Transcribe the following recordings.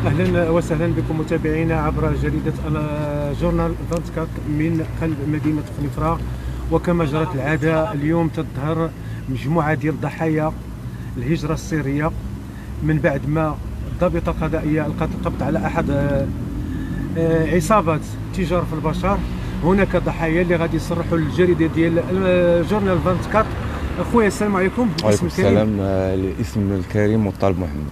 اهلا وسهلا بكم متابعينا عبر جريده جورنال 24 من قلب مدينه خنيفره. وكما جرت العاده اليوم تظهر مجموعه ديال ضحايا الهجره السريه من بعد ما الضابطه القضائيه القت القبض على احد عصابات تجار في البشر. هناك ضحايا اللي غادي يصرحوا للجريده ديال جورنال 24. اخويا السلام عليكم. وعليكم السلام. الاسم الكريم مطالب محمد.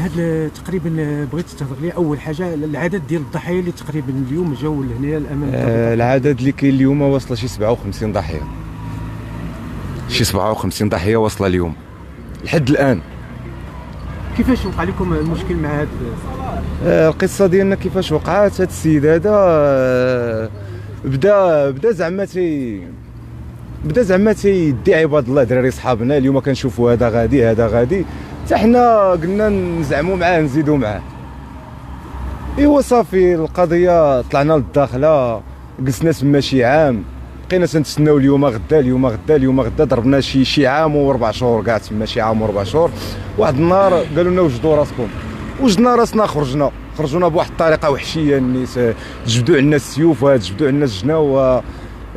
هاد تقريبا بغيت تهضر لي اول حاجه العدد ديال الضحايا اللي تقريبا اليوم جاوا لهنا الامام. العدد اللي كاين اليوم واصله شي 57 ضحيه، شي 57 ضحيه واصله اليوم لحد الان. كيفاش وقع لكم المشكل مع هاد القصه ديالنا؟ كيفاش وقعت؟ هاد السيد هذا بدا زعما تيدي عباد الله دراري صحابنا اليوم كنشوفوا هذا غادي حتى حنا قلنا نزعموا معاه نزيدوا معاه. ايوا صافي القضيه طلعنا للداخله جلسنا تما شي عام، بقينا تنتسناو اليوم غدا ضربنا شي عام و4 شهور كاع تما، شي عام و4 شهور. واحد النهار قالوا لنا وجدوا راسكم، وجدنا راسنا خرجونا بواحد الطريقه وحشيه. الناس جبدوا عندنا السيوف وجبدوا عندنا الجنا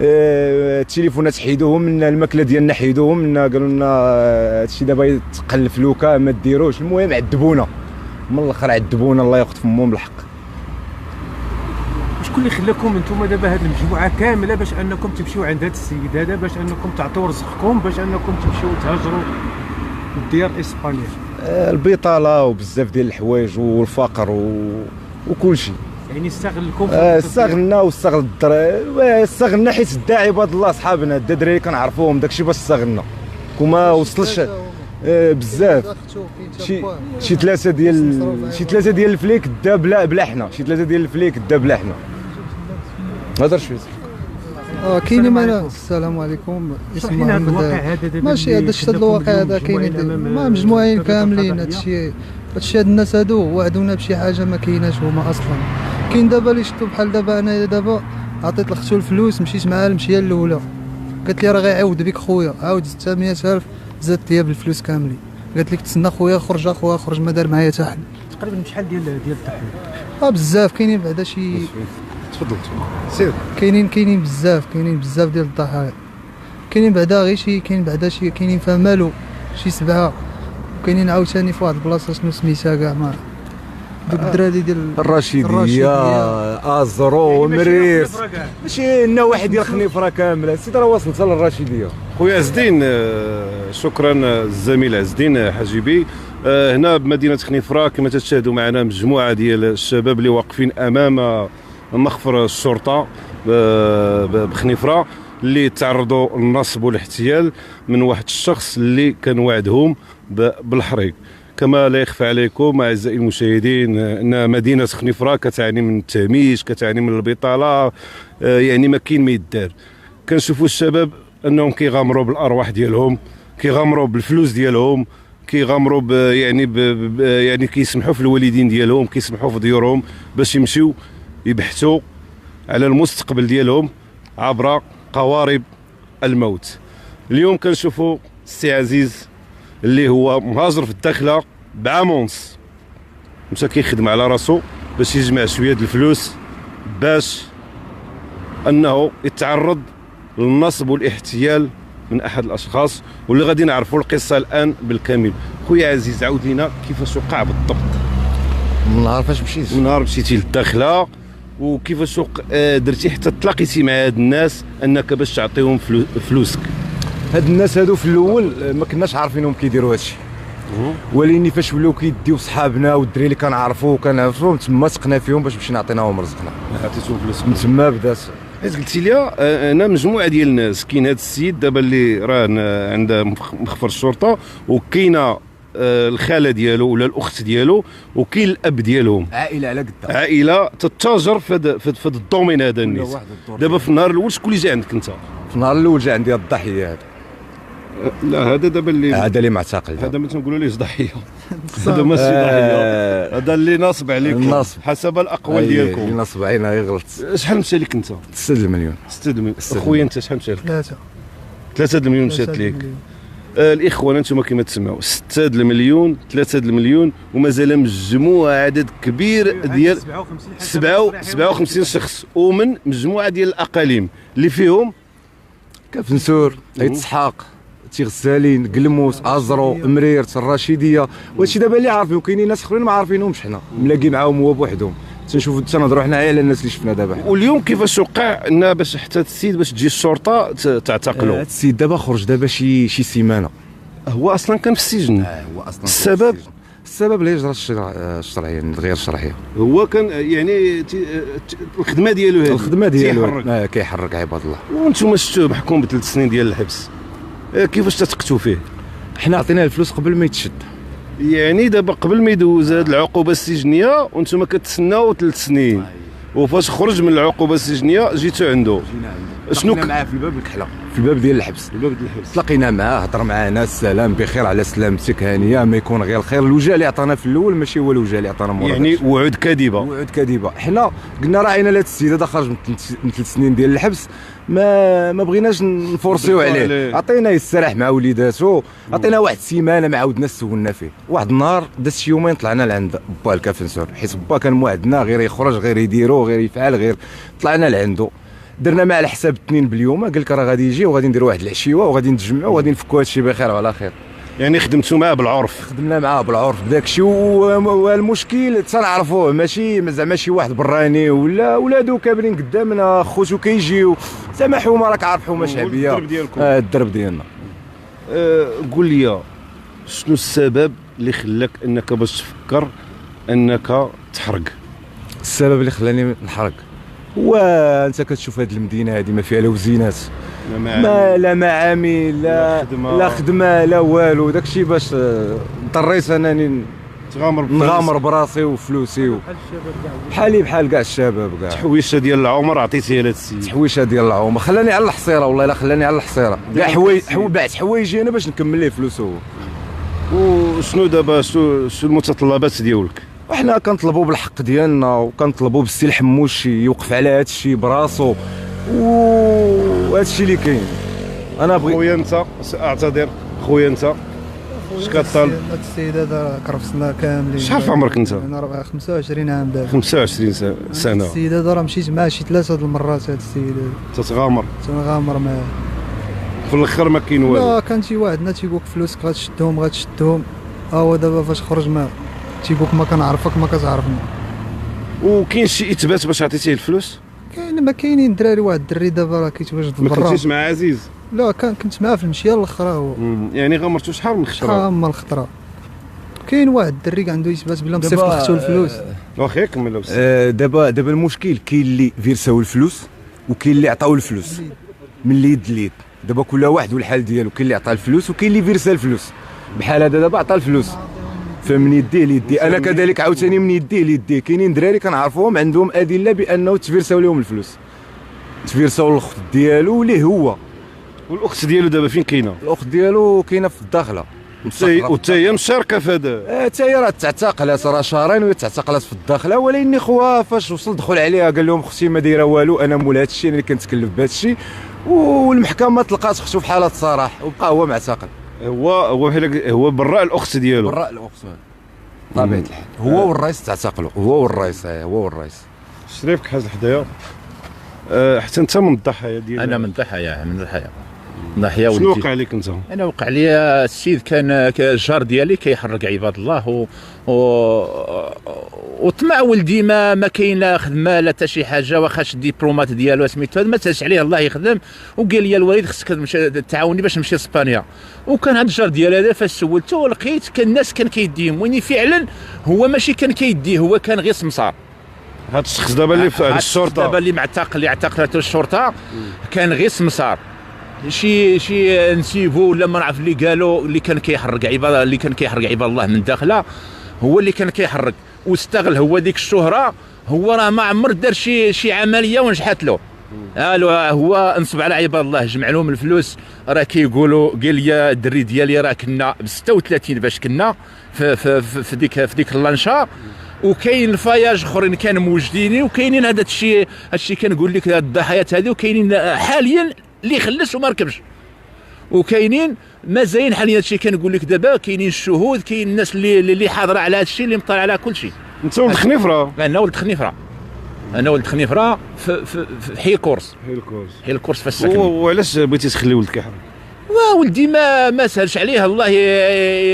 التليفونات حيدوهم منا، الماكله ديالنا حيدوهم منا، قالوا لنا هادشي دابا يتقلف لوكا ما ديروش. المهم عذبونا من الاخر، عذبونا الله ياخذ فمهم بالحق. شكون اللي خلاكم انتم دابا هاد المجموعه كامله باش انكم تمشيو عند هاد السيد هذا، باش انكم تعطيو رزقكم، باش انكم تمشيو تهاجروا للديار اسبانيا؟ البطاله وبزاف ديال الحوايج والفقر وكل شيء. يعني استغلكم؟ استغلنا واستغل الدراري، استغلنا حيت دا عباد الله صحابنا، دا دراري كنعرفوهم، داكشي باش استغلنا. وما وصلش بزاف، شي ثلاثه ديال الفليك دا بلا حنا، هضر شويه. كاين السلام عليكم. اسم محمد. ماشي هذا الشيء الواقع هذا كاين ما مجموعين كاملين. هادشي هاد الناس هادو وعدونا بشي حاجه ما كايناش هما اصلا. كاين دابا اللي شفتو بحال دابا انا دابا عطيت لختو الفلوس، مشيت معاها المشيه الاولى، قالت لي راه غيعاود بك خويا، عاود زدتها 100,000 زدت ليا بالفلوس كاملين. قالت لك تسنى خويا خرج ما دار معايا حتى حل. تقريبا شحال ديال الضحايا؟ بزاف كاينين بعدا شي. تفضل سير. كاينين بزاف ديال الضحايا. كاينين بعدا غير شي، كاينين فيها مالو شي 7، وكاينين عاوتاني في واحد البلاصه شنو سميتها كاع ما دوك الدراري ديال الرشيديه ازرو مريس، ماشي لنا واحد ديال خنيفره كامله. السيد راه واصل حتى للرشيديه. خويا عز الدين، شكرا الزميل عز الدين حجيبي. هنا بمدينه خنيفره كما تشاهدوا معنا مجموعه ديال الشباب اللي واقفين امام مخفر الشرطه بخنيفره، اللي تعرضوا للنصب والاحتيال من واحد الشخص اللي كان وعدهم بالحريق. كما لا يخفى عليكم اعزائي المشاهدين ان مدينه خنيفره كتعاني من التهميش، كتعاني من البطاله، يعني ما كاين ما يدار. كنشوفوا الشباب انهم كيغامروا بالارواح ديالهم، كيغامروا بالفلوس ديالهم، كيغامروا يعني كيسمحوا في الوالدين ديالهم، كيسمحوا في ديورهم باش يمشيو يبحثوا على المستقبل ديالهم عبر قوارب الموت. اليوم كنشوفوا السي عزيز اللي هو مهاجر في الداخله بعام ونص، مشى كيخدم على راسو باش يجمع شويه د الفلوس باش انه يتعرض للنصب والاحتيال من احد الاشخاص، واللي غادي نعرفوا القصه الان بالكامل. خويا عزيز عاود لينا كيفاش وقع بالضبط. من نهار فاش مشيت، من نهار مشيتي للداخله، وكيفاش درتي حتى تلاقيتي مع هاد الناس انك باش تعطيهم فلوسك؟ هاد الناس هادو في الاول ما كناش عارفينهم كيديروا هادشي، ولكن فاش ولاو كيديو صحابنا والدراري اللي كنعرفوهم تما ثقنا فيهم باش مشينا عطيناهم رزقنا، عطيتهم فلوسك. من تما بدات. حيت قلتي لي انا مجموعه ديال الناس، كاين هاد السيد دابا اللي راه عند مخفر الشرطه، وكاينه الخاله ديالو ولا الاخت ديالو، وكاين الاب ديالهم، عائله على قدها، عائله تتاجر في هذا الدومين هذا. الناس دابا في النهار الاول شكون اللي جا عندك انت؟ في النهار الاول جا عندي الضحيه هذا. لا هذا دابا اللي معتقل، هذا ما تنقولوا ليش ضحيه. هذا ماشي ضحيه، هذا اللي ناصب عليكم حسب الاقوال ديالكم. اللي نصب علينا يغلط. شحال مشى لك انت؟ 6 المليون. 6 المليون. اخويا انت شحال مشى لك؟ 3 المليون مشات لك. الاخوان انتم كما تسمعوا 6 المليون 3 المليون ومازال مجموعه عدد كبير ديال 57 شخص ومن مجموعه ديال الاقاليم اللي فيهم كفنسور، عيد اسحاق، تيغسالين، قلموس، ازرو، مريرت، الرشيديه، وهادشي دابا اللي عارفين، وكاينين ناس اخرين ما عارفينهمش، حنا ملاقي معاهم هو بوحدهم، تنشوفوا تنهضروا حنا على الناس اللي شفنا دابا. واليوم كيفاش وقع ان باش حتى السيد باش تجي الشرطه تعتقلوا؟ هذا السيد دابا خرج دابا شي سيمانه. هو اصلا كان في السجن. هو اصلا السبب الهجره الشرعيه، الغير الشرعيه. هو كان يعني الخدمه ديالو هذه، الخدمه ديالو كيحرك عباد الله. وانتم شفتوه محكوم ب3 سنين ديال الحبس، كيفاش تثقتوا فيه؟ حنا عطيناه الفلوس قبل ما يتشد، يعني دابا قبل ما يدوز هذه العقوبه السجنيه وانتم كتسناو 3 سنين، وفاش خرج من العقوبه السجنيه جيتوا عنده. شنو معاه في الباب الكحله، في الباب ديال الحبس، تلاقينا معاه، هضر معنا السلام بخير على سلامتك هانيه، ما يكون غير الخير. الوجه اللي عطانا في الاول ماشي هو الوجه اللي عطانا مورا، يعني وعود كاذبه. حنا قلنا راعينا لهذا السيد هذا خرج من 3 سنين ديال الحبس، ما بغيناش نفورسيو عليه، عطيناه يستراح مع وليداتو، عطينا واحد السيمانه ما عاودنا سولنا فيه. واحد النهار داز شي يومين طلعنا لعند با الكافنسور، حيت با كان موعدنا غير يخرج غير يديرو غير يفعل غير، طلعنا لعندو درنا مع على حساب 2 باليوم، قال لك راه غادي يجي وغادي نديروا واحد العشيوه وغادي نتجمعوا وغادي نفكوا هادشي بخير وعلى خير. يعني خدمتوا معاه بالعرف؟ خدمنا معاه بالعرف بداك الشيء، والمشكل تنعرفوه ماشي زعما شي واحد براني ولا ولادو كابرين قدامنا، خوتو كيجيو زعما حومه راك عارف حومه شعبيه. الدرب ديالكم. الدرب ديالنا. قول لي شنو السبب اللي خلاك انك باش تفكر انك تحرق؟ السبب اللي خلاني نحرق هو انت كتشوف هذه المدينه هذه ما فيها لا وزينات، لا معامل لا خدمه لا والو. داكشي باش اضطريت انني نغامر براسي وفلوسي بحالي بحال كاع الشباب كاع. تحويشه ديال العمر عطيتيها لهذا السيد؟ تحويشه ديال العمر خلاني على الحصيره، والله الا خلاني على الحصيره كاع بعت حوايجي انا باش نكمل ليه فلوسه. وشنو دابا شنو المتطلبات ديالك؟ وحنا كنطلبوا بالحق ديالنا، وكنطلبوا بالسي الحموش يوقف على هذا الشيء براسو، وهذا الشيء اللي كاين. انا بغيت خويا انت اعتذر، خويا انت اش كطالب؟ هذا السيد هذا كرفسنا كاملين. شحال في عمرك انت؟ انا 25 عام دابا. 25 سنه. السيد هذا راه مشيت معاه شي 3 المرات. هذا السيد تتغامر معاه، في الاخر ما كاين والو. لا كان شي واحد تيقولك فلوسك غتشدهم، هو دابا فاش خرج معاه تيقولك ما كنعرفك ما كتعرفني. وكاين شي اثبات باش عطيتيه الفلوس؟ ما كاينين الدراري. واحد الدري دابا راه كيتواجد برا. ما كنتيش مع عزيز؟ لا كنت معاه في المشيه الاخرى. هو يعني غمرتو شحال من الخطره؟ شحال من الخطره. كاين واحد الدري عنده اثبات بلا مصيفط لختو الفلوس. واخا كمل. دابا المشكل كاين اللي فيرساو الفلوس وكاين اللي عطاو الفلوس من اليد ليد. دابا كل واحد والحال ديالو، كاين اللي عطا الفلوس وكاين اللي فيرسا الفلوس. بحال هذا دابا عطا الفلوس فمن يديه ليدي، انا كذلك عاوتاني من يديه ليدي. كاينين دراري كنعرفوهم عندهم ادله بانه تفيرساو لهم الفلوس، تفيرساو الاخت ديالو اللي هو. والاخت ديالو دابا فين كاينه؟ الاخت ديالو كاينه في الداخله، وتا هي مشاركه في هذا. حتى هي راه تعتقلات، راه شهرين وهي تعتقلات في الداخله. ولكن خوها فاش وصل دخل عليها قال لهم اختي ما دايره والو، انا مول هذا الشيء، انا اللي كنتكلف بهذا الشيء. والمحكمه طلقات اختو في حاله صراح وبقى هو معتقل. هو براء الاخت ديالو. براء الاخت طبيعه الحال. هو والرئيس تعتقلوا، هو والرئيس. شريفك حاج حدايا. حتى انت من الضحايا ديال؟ انا من الضحايا ضحيه. شنو وقع لك انت؟ انا وقع لي السيد كان الجار ديالي كيحرق عباد الله وطمع ولدي ما كاين لا خدمه لا حتى شي حاجه، واخا شد الدبلومات ديالو سميتو ما تسالش عليه الله يخدم. وقال لي الوالد خصك تعاوني باش نمشي لاسبانيا. وكان هذا الجار ديالي هذا فاش سولته لقيت كان الناس كان كيديهم، واني فعلا هو ماشي كان كيديه، هو كان غير سمسار. هذا الشخص دابا اللي في الشرطه دابا اللي معتقل اللي اعتقلته الشرطه كان غير سمسار. شي نسيبو ولا ما نعرف اللي قالوا اللي كان كيحرق عباد الله من داخله، هو اللي كان كيحرق واستغل هو ديك الشهره. هو راه ما عمر دار شي عمليه ونجحت له. هو نصب على عباد الله، جمع لهم الفلوس. راه كيقولوا قال لي الدري ديالي راه كنا ب 36 باش كنا في ديك اللانشا، وكاين الفياج اخرين كانوا موجودين، وكاينين هذا الشيء كنقول لك الضحايات هذه، وكاينين حاليا اللي خلص وما ركبش، وكاينين مازالين حاليا هادشي كنقول لك دابا كاينين الشهود، كاين الناس اللي حاضره على هادشي، اللي مطلع على كل شيء. انت ولد خنيفره؟ انا ولد خنيفره، انا ولد خنيفره في حي الكورس. حي الكورس في السكن. وعلاش بغيتي تخلي ولدك يحرم؟ ولدي ما سهلش عليه، الله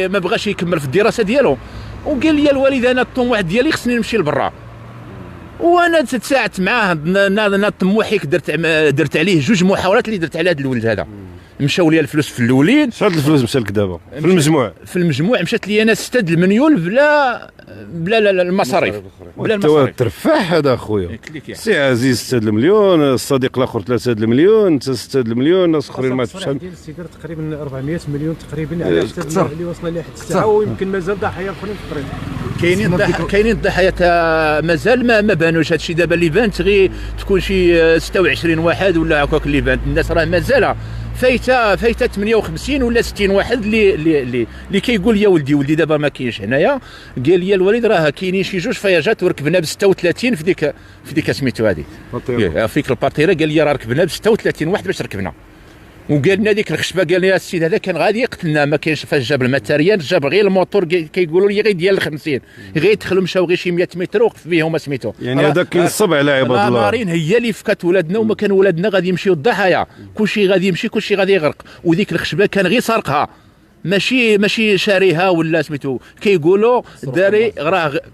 ما بغاش يكمل في الدراسه ديالو، وقال لي الوالد انا الطموح ديالي خصني نمشي لبرا، وانا تساعدت معاه. انا طموحي درت عليه 2 محاولات اللي درت على هذا الولد هذا. مشاو لي الفلوس في الاولين. شحال الفلوس مشى لك دابا في المجموع؟ في المجموع مشات لي انا 6 المليون بلا المصاريف، بلا المصاريف. ترفاح هذا اخويا سي عزيز 6 المليون، الصديق الاخر 3 المليون، انت 6 المليون، ناس اخرين ما شحال ديال السيجاره تقريبا 400 مليون تقريبا على حسب اللي وصلنا ليه حتى الساعه، ويمكن مازال ضحايا اخرين في الطريق. كاينين الضحايا مازال ما بانوش. هادشي دابا اللي بانت غير تكون شي 26 واحد ولا هكاك اللي بانت. الناس راه مازال فايته 58 ولا 60 واحد اللي كيقول يا ولدي دابا ما كاينش هنايا. قال لي الوالد راه كاينين شي 2 فياجات وركبنا ب 36 في ديك سميتو هذه فيك البارتيره. قال لي راه ركبنا ب 36 واحد باش ركبنا، وقال لنا ديك الخشبه قال لي السيد هذا كان غادي يقتلنا، ما كاينش فاش جاب الماتيريال، جاب غير الموتور كيقولوا لي غير ديال 50 غير يدخلوا مشاو غير شي 100 متر وقف بهم سميتو. يعني هذا كينصب على عباد الله. مارين هي اللي فكات ولادنا، وما كان ولادنا غادي يمشيو الضحايا، كلشي غادي يمشي كلشي غادي يغرق. وديك الخشبه كان غير سرقها، ماشي شاريها ولا سميتو. كيقولوا داري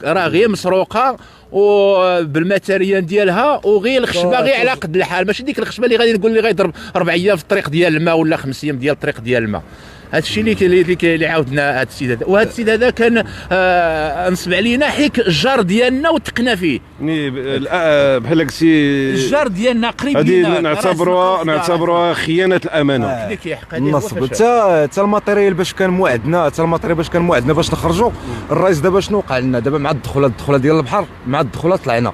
راه غير مسروقه وبالماتيريال ديالها، وغير الخشبه غير على قد الحال، ماشي ديك الخشبه اللي غادي نقول لي غيضرب 4 ايام في الطريق ديال الماء ولا 5 ايام ديال الطريق ديال الماء. هذا الشيء اللي عاودنا هذا السيد هذا. وهذا السيد هذا كان نصب علينا حيك الجار ديالنا وثقنا فيه. يعني بحال قلتي الجار ديالنا قريب لينا، نعتبروها خيانه الامانه. النصب. حتى الماتيريال باش كان موعدنا، باش نخرجوا. الرئيس دابا شنو وقع لنا دابا مع الدخله ديال البحر، مع الدخله طلعنا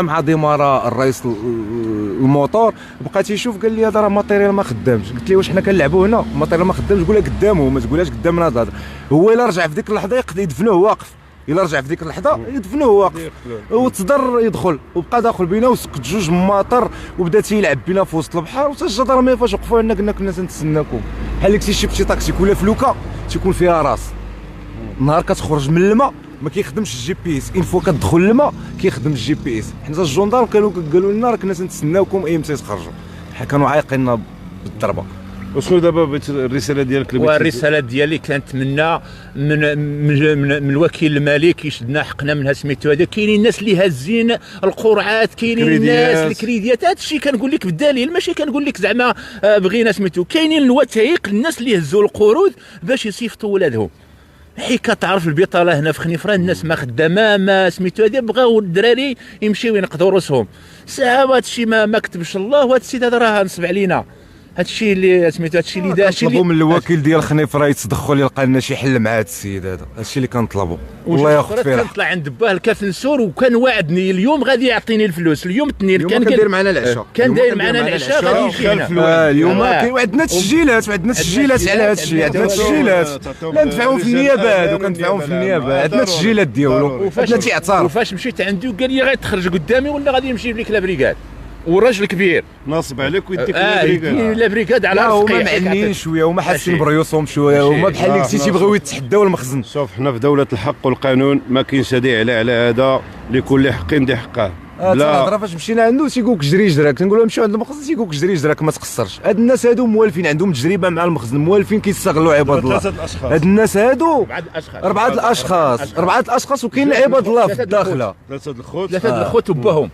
مع ديمارا الرئيس الموتور، بقى تيشوف قال لي هذا راه ماتيريال ما خدامش. قلت له واش حنا كنلعبوا هنا؟ الماتيريال ما خدامش، قولها قدامه ما تقولهاش قدامنا. هذا هو الا رجع في ديك اللحظه يدفنوه واقف، يدفنوه واقف وتصدر يدخل، وبقى داخل بينا وسكت 2 ماطر وبدا تيلعب بينا في وسط البحر. وحتى الجدرميه فاش وقفوا لنا قلنا كنا تنتسناكم. بحال اللي شي طاكسي كلها فلوكه تيكون فيها راس، نهار كتخرج من الماء ما كيخدمش الجي بي اس، فوا كتدخل الماء كيخدم الجي بي اس. حنا الجندار قالوا لنا راه كنا تنتسناوكم اي متى تخرجوا، حنا كانوا عايقيننا بالضربه. وشنو دابا الرساله ديالك؟ والرساله ديالي كنتمنى من الوكيل المالي يشدنا حقنا من سميتو هذا. كاينين الناس اللي هازين القرعات، كاينين الناس الكريديات، هذا الشيء كنقول لك بالدليل، ماشي كنقول لك زعما بغينا سميتو. كاينين الوثائق للناس اللي هزوا القروض باش يصيفطوا ولادهم. حي كتعرف البطاله هنا في خنيفره الناس ما خدامه ما سميتو هذا، بغاو الدراري يمشيو ينقذوا راسهم. ساعه هذا الشيء ما كتبش الله، وهذا السيد هذا راه نصب علينا. هذا الشيء اللي سميتو، هذا الشيء اللي دار نطلبوا من الوكيل ديال خنيفره يتدخل يلقى لنا شي حل مع هذا السيد هذا. هذا الشيء اللي كنطلبوا. والله ياخذ فيه. كنطلع عند باه الكافنسور وكان واعدني اليوم غادي يعطيني الفلوس. اليوم الاثنين كان داير معنا العشاء، كان داير معنا العشاء غادي يجينا. اليوم وعندنا تسجيلات على هذا الشيء. عندنا تسجيلات لا ندفعوهم في النيابه، وكندفعوهم في النيابه. عندنا تسجيلات ديالو، عندنا تيعترف. وفاش مشيت عنده قال لي غادي تخرج قدامي ولا غادي نمشي لك لابريكاد. والراجل كبير ناصب عليك ويديك لابريكاد على راسك. هما معنيين شويه، وما حاسين بريوسهم شويه، وما بحال اللي قلتي تيبغيو يتحداو المخزن. شوف حنا في دوله الحق والقانون، ما كاينش هذه على هذا. لكل حق ذي حقه. لا الهضره فاش مشينا عنده تيقولك جري جراك، تنقول لهم نمشيو عند المخزن تيقولك جري جراك ما تقصرش. هاد الناس هادو موالفين، عندهم تجربه مع المخزن، موالفين كيستغلوا عباد الله. هاد الناس هادو 4 الاشخاص وكاين عباد الله في الداخله. 3 الخوت وباهم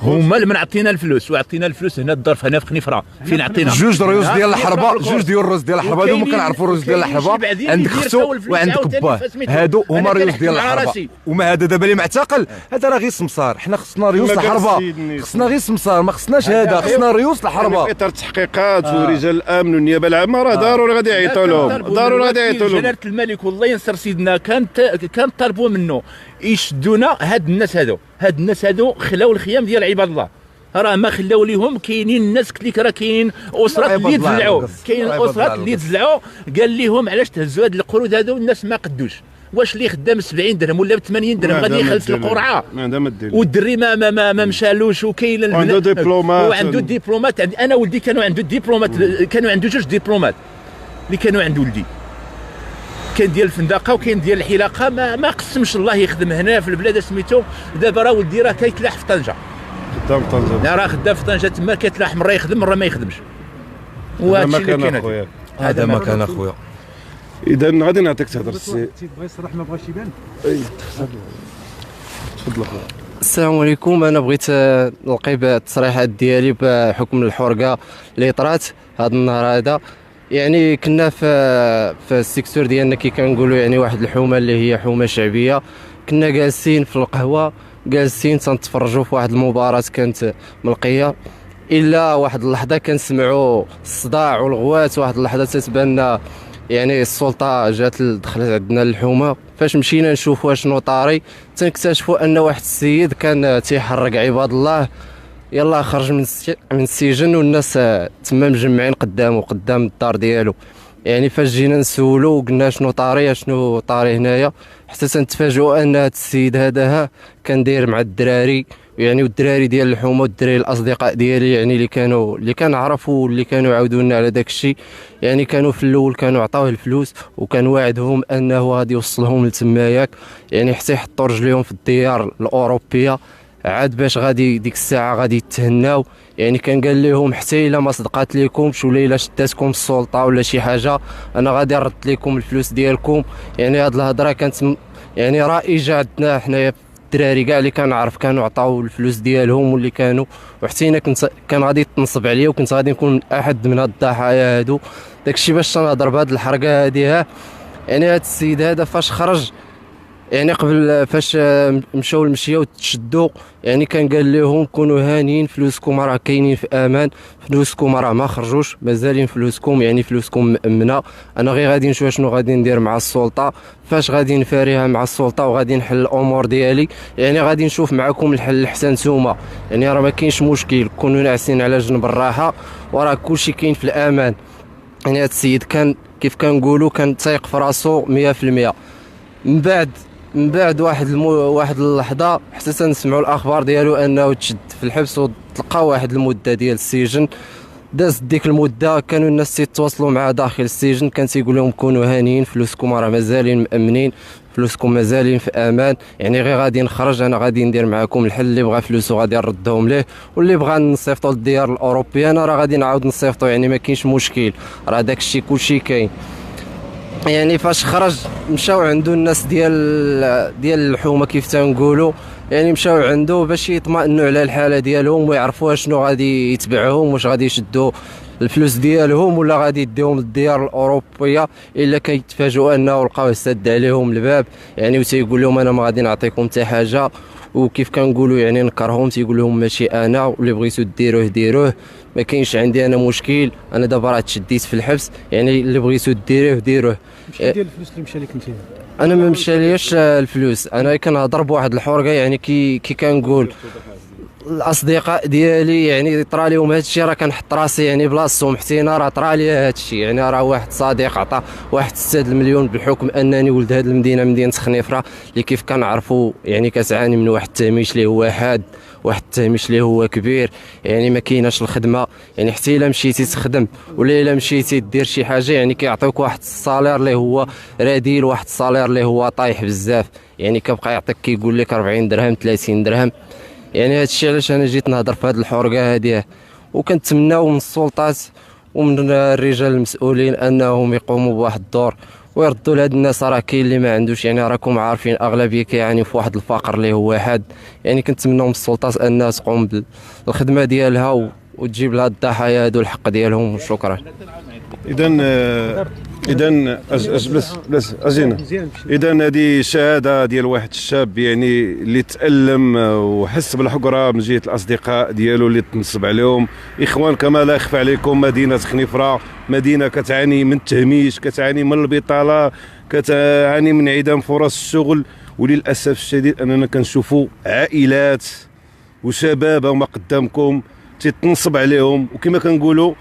هما اللي عطينا الفلوس، وعطينا الفلوس هنا الدار هنا في خنيفره. فين عطينا 2 ريوس ديال الحربه، 2 ديال الرز ديال الحربه. هادو ما كنعرفوا الرز ديال الحربه، عندك ختو وعندك باه. هادو هما ريوس ديال الحربه. وما هذا دابا اللي معتقل هذا راه غير سمسار. حنا خصنا ريوس الحربه، خصنا غير سمسار، ما خصناش هذا، خصنا ريوس الحربه. في اطار التحقيقات ورجال الامن والنيابه العامه راه ضروري غادي يعيطوا لهم، ضروري غادي يعيطوا لهم. جلاله الملك والله ينصر سيدنا كان طالبوا منه يشدونا. هاد الناس هادو خلاو الخيام ديال عباد الله، راه ما خلاو ليهم. كاينين الناس قلت لك راه كاين اسرات اللي تزلعوا، كاين اسرات اللي تزلعوا. قال لهم علاش تهزوا هاد القروض هادو؟ الناس ما قدوش. واش اللي خدام 70 درهم ولا ب 80 درهم غادي يخلص القرعه؟ والدري ما مشالوش. وكاين عنده دبلومات، وعنده دبلومات. انا ولدي كانوا عنده دبلومات، كانوا عنده 2 دبلومات. اللي كانوا عند ولدي، كاين ديال الفندقه وكاين ديال الحلاقه ما قسمش الله يخدم هنا في البلاد سميتو. دابا راه ولدي راه كيتلاح في طنجه، خدام في طنجه، لا راه خدام في طنجه تما كيتلاح، مره يخدم مره ما يخدمش. وهذا اللي كان اخويا، هذا ما كان اخويا. اذا غادي نعطيك تهضر السي. بغا يصرح ما بغاش يبان. تفضل اخويا. السلام عليكم. انا بغيت نلقي التصريحات ديالي بحكم الحرقه اللي طرات هذا النهار هذا. يعني كنا في السيكتور ديالنا كي كنقولوا يعني واحد الحومه اللي هي حومه شعبيه، كنا جالسين في القهوه جالسين تنتفرجوا في واحد المباراه كانت ملقيه، الا واحد اللحظه كنسمعوا الصداع والغوات، واحد اللحظه تتبان يعني السلطه جات دخلت عندنا للحومه. فاش مشينا نشوفوا شنو طاري تنكتشفوا ان واحد السيد كان تيحرق عباد الله، يلا خرج من السجن والناس تما مجمعين قدام الدار ديالو. يعني فاش جينا نسولو وقلنا شنو طاري هنايا، حتى تنتفاجئوا ان هذا السيد هذا كان داير مع الدراري، يعني والدراري ديال الحومه والدراري الاصدقاء ديالي يعني اللي كنعرفوا واللي كانوا يعاودوا لنا على داك الشيء. يعني كانوا في الاول كانوا عطاوه الفلوس وكان واعدهم انه غادي يوصلهم لتماياك، يعني حتى يحطوا رجليهم في الديار الاوروبيه عاد باش غادي ديك الساعه غادي يتهناو. يعني كان قال لهم حتى الا ما صدقات لكمش ولا الا شداتكم السلطه ولا شي حاجه انا غادي نرد لكم الفلوس ديالكم. يعني هاد الهضره كانت يعني رائجه عندنا حنايا الدراري كاع اللي كنعرف كانوا عطاو الفلوس ديالهم واللي كانوا، وحتى انا كان غادي تنصب عليا وكنت غادي نكون احد من هاد الضحايا هادو. داكشي باش تنهضر بهاد الحرقه هادي. يعني هاد السيد هذا فاش خرج يعني قبل فاش مشاو المشيه وتشدوا، يعني كان قال لهم كونوا هانيين فلوسكم راه كاينين في امان، فلوسكم راه ما خرجوش مازالين فلوسكم، يعني فلوسكم مأمنه. انا غير غادي نشوف شنو غادي ندير مع السلطه، فاش غادي نفاريها مع السلطه وغادي نحل الامور ديالي. يعني غادي نشوف معكم الحل حتى نتوما، يعني راه ما كاينش مشكل، كونوا ناعسين على جنب الراحه وراه كلشي كاين في الامان. يعني هذا السيد كان كيف كنقولوا كان تايق في راسو 100%. من بعد واحد اللحظه حتى تنسمعوا الاخبار ديالو انه تشد في الحبس وتلقى واحد المده ديال السجن. دازت ديك المده كانوا الناس تيتواصلوا معاه داخل السجن، كان تيقول لهم كونوا هانيين فلوسكم راه مازالين مامنين، فلوسكم مازالين في امان. يعني غير غادي نخرج انا غادي ندير معكم الحل، اللي بغى فلوسو غادي نردهم ليه واللي بغى نصيفطوا للديار الاوروبيه انا راه غادي نعاود نصيفطوا، يعني ما كاينش مشكل، راه داكشي كلشي كاين. يعني فاش خرج مشاو عنده الناس ديال الحومه كيف تنقولوا، يعني مشاو عنده باش يطمئنوا على الحاله ديالهم ويعرفوا شنو غادي يتبعهم، واش غادي يشدوا الفلوس ديالهم ولا غادي يديهم للديار الاوروبيه. الا كيتفاجئوا انه لقاوه سد عليهم الباب، يعني وتيقول لهم انا ما غادي نعطيكم حتى حاجه، وكيف كنقولوا يعني نكرههم تيقول لهم ماشي انا، واللي بغيتو ديروه ما كاينش عندي انا مشكل، انا دابا راه تشديت في الحبس، يعني اللي بغيتو ديروه. شحال ديال الفلوس اللي مشى لك انت؟ انا ما مشاليش الفلوس، انا كنهضر بواحد الحرقه. يعني كي كنقول الاصدقاء ديالي يعني طرا لهم هذا الشيء، راه كنحط راسي يعني بلاصتهم، حتى انا راه طرا لي هذا الشيء. يعني راه واحد صديق عطى واحد 6 المليون بحكم انني ولد هذه المدينه، مدينه خنيفره اللي كيف كنعرفوا يعني كتعاني من واحد التهميش اللي هو حاد، واحد التهميش اللي هو كبير، يعني ما كايناش الخدمه. يعني حتى الا مشيتي تخدم ولا الا مشيتي دير شي حاجه يعني كيعطيوك واحد الصالير اللي هو راديل، واحد الصالير اللي هو طايح بزاف، يعني كيبقى يعطيك كيقول لك 40 درهم 30 درهم. يعني هذا الشيء علاش انا جيت نهضر في هذه الحرقه هذه، وكنتمناو من السلطات ومن الرجال المسؤولين انهم يقوموا بواحد الدور ويردوا لهاد الناس. راه كاين اللي ما عندوش، يعني راكم عارفين اغلبيه كيعاني في واحد الفقر اللي هو حاد. يعني كنتمناو من السلطات انها تقوم بالخدمه ديالها وتجيب لهاد الضحايا هادو الحق ديالهم، وشكرا. اذا بس اجينا. اذا هذه شهاده ديال واحد الشاب يعني اللي تألم وحس بالحقره من جهه الاصدقاء ديالو اللي تنصب عليهم. اخوان كما لا يخفى عليكم، مدينه خنيفره مدينه كتعاني من التهميش، كتعاني من البطاله، كتعاني من انعدام فرص الشغل، وللاسف الشديد اننا كنشوفوا عائلات وشباب هما قدامكم تتنصب عليهم. وكما كنقولوا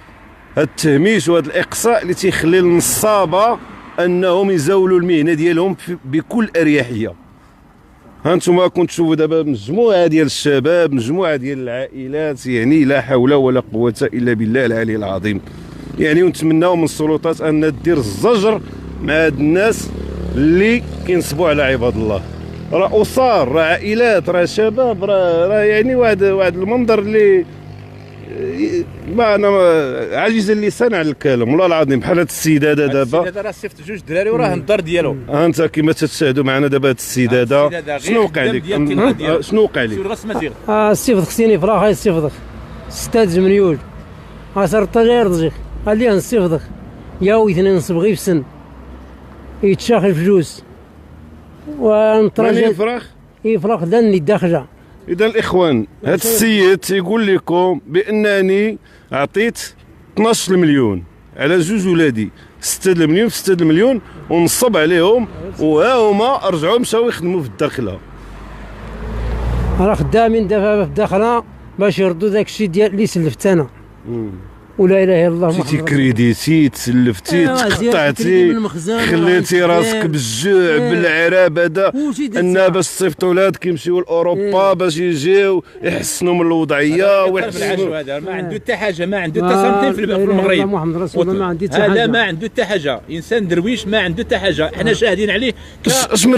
هاد التهميش وهذا الاقصاء اللي تيخلي النصابه انهم يزاولوا المهنه ديالهم بكل اريحيه. ها انتم كنتوا تشوفوا دابا مجموعه ديال الشباب، مجموعه ديال العائلات، يعني لا حول ولا قوه الا بالله العلي العظيم. يعني ونتمناو من السلطات ان دير الزجر مع هاد الناس اللي كينصبوا على عباد الله. راه اسر، راه عائلات، راه شباب، راه يعني واحد المنظر اللي ما انا عاجز اللسان على الكلام والله العظيم. بحال هاد السيد هذا دابا، السيد هذا راه صيفط جوج دراري وراه الدار ديالو. انت كما تشاهدوا معنا دابا هاد السيد هذا شنو وقع لك؟ شنو وقع لك؟ صيفط خصني فراخ هاي صيفط 6 مليون صرت غير ضجيك قال لي نصيفطك يا ويثنين نصبغي في سن يتشاخل فلوس ونتراجع فراخ فراخ داني داخله. اذا الاخوان هذا السيد تيقول لكم بانني عطيت 12 مليون على جوج ولادي، 6 المليون في 6 المليون ونصب عليهم وها هما رجعوا مشاو يخدموا في الداخله. راه خدامين دابا في الداخله باش يردوا داك الشيء ديال اللي سلفت انا. ولا اله الا الله. مشيتي كريديتي تسلفتي تقطعتي خليتي راسك بالجوع بالعراب هذا ان باش تصيفطوا ولاد كيمشيو لاوروبا باش يجيو يحسنوا من الوضعيه ويحسنوا. هذا ما عنده حتى حاجه، ما عنده حتى سنتين في المغرب. محمد رسول الله ما عندي حتى حاجه. هذا ما عنده حتى حاجه، انسان درويش ما عنده حتى حاجه. احنا شاهدين عليه. اش من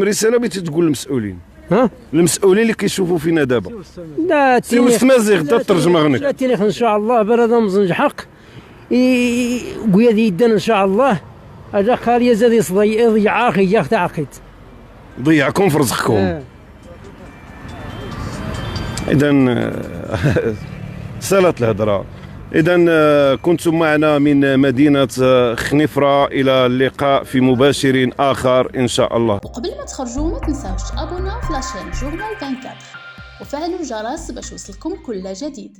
رساله بغيتي تقول للمسؤولين؟ المسؤولين اللي كيشوفوا فينا دابا؟ لا سي مستمازيغ دا الترجمه غنك. لا تاريخ ان شاء الله بلد مزنج حق قويا يدنا ان شاء الله. هذا خالي زاد يضيع اخي يا اختي عقيد ضيعكم في رزقكم. اذا سالت الهضره. إذا كنتم معنا من مدينة خنيفرة، إلى اللقاء في مباشر آخر إن شاء الله. وقبل ما تخرجوا ما تنساوش تابوناو في لاشين جورنال 24 وفعلوا الجرس باش يوصلكم كل جديد.